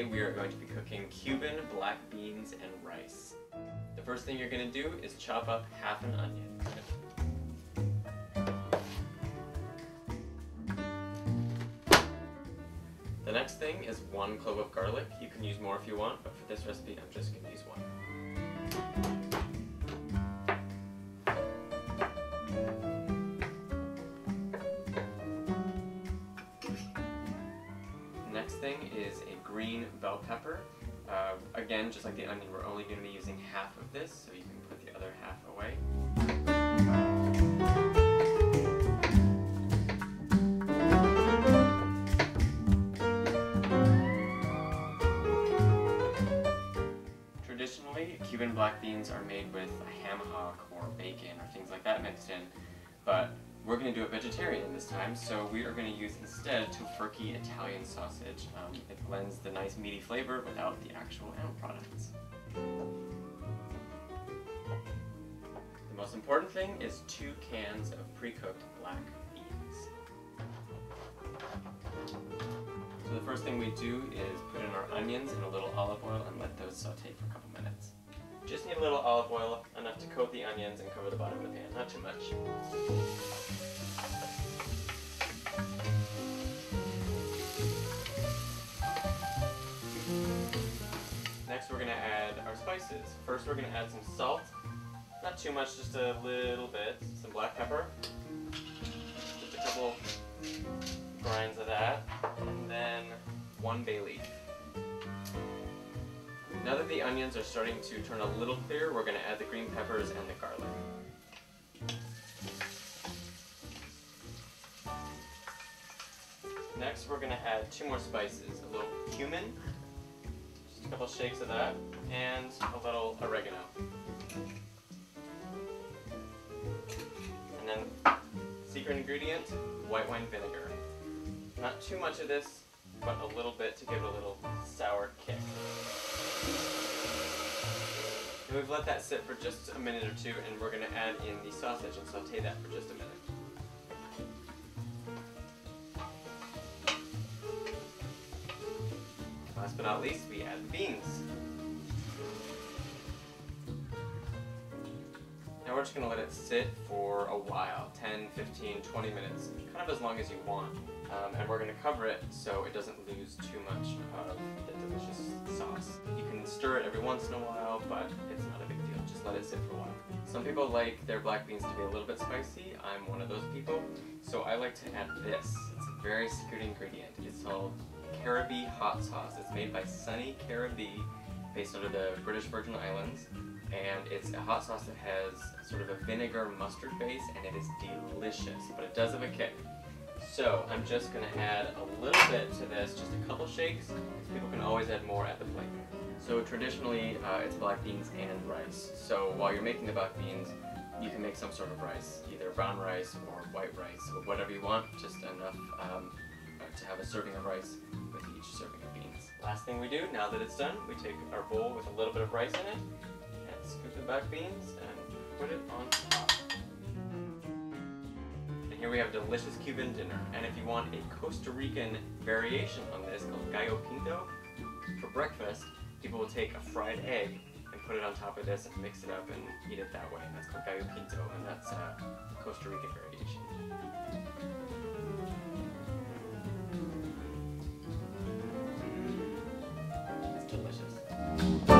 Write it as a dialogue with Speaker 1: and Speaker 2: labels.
Speaker 1: Today we are going to be cooking Cuban black beans and rice. The first thing you're going to do is chop up half an onion. The next thing is 1 clove of garlic. You can use more if you want, but for this recipe I'm just going to use 1. Next thing is a green bell pepper. Again, just like the onion, we're only going to be using half of this, so you can put the other half away. Traditionally, Cuban black beans are made with a ham hock or bacon or things like that mixed in, but we're going to do it vegetarian this time, so we are going to use instead tofurkey Italian sausage. It blends the nice meaty flavor without the actual animal products. The most important thing is 2 cans of pre-cooked black beans. So the first thing we do is put in our onions in a little olive oil and let those saute for a couple minutes. Just need a little olive oil, enough to coat the onions and cover the bottom of the pan, not too much. Next we're going to add our spices. First we're going to add some salt, not too much, just a little bit, some black pepper, just a couple grinds of that, and then 1 bay leaf. Now that the onions are starting to turn a little clear, we're going to add the green peppers and the garlic. Next we're going to add 2 more spices, a little cumin, just a couple shakes of that, and a little oregano. And then, secret ingredient, white wine vinegar. Not too much of this, but a little bit to give it a little sour kick. And we've let that sit for just a minute or 2, and we're going to add in the sausage and saute that for just a minute. Last but not least, we add the beans. Now we're just going to let it sit for a while, 10, 15, 20 minutes, kind of as long as you want. And we're going to cover it so it doesn't lose too much of the delicious sauce. You can stir it every once in a while, but it's not a big deal. Just let it sit for a while. Some people like their black beans to be a little bit spicy. I'm one of those people. So I like to add this. It's a very secret ingredient. It's called Caribbean hot sauce. It's made by Sunny Caribbean, based under the British Virgin Islands. And it's a hot sauce that has sort of a vinegar mustard base, and it is delicious, but it does have a kick. So I'm just going to add a little bit to this, just a couple shakes. People can always add more at the plate. So traditionally it's black beans and rice. So while you're making the black beans, you can make some sort of rice, either brown rice or white rice, or whatever you want, just enough to have a serving of rice with each serving of beans. Last thing we do, now that it's done, we take our bowl with a little bit of rice in it, and scoop the black beans and put it on top. Here we have a delicious Cuban dinner, and if you want a Costa Rican variation on this called gallo pinto, for breakfast, people will take a fried egg and put it on top of this and mix it up and eat it that way. And that's called gallo pinto, and that's a Costa Rican variation. It's delicious.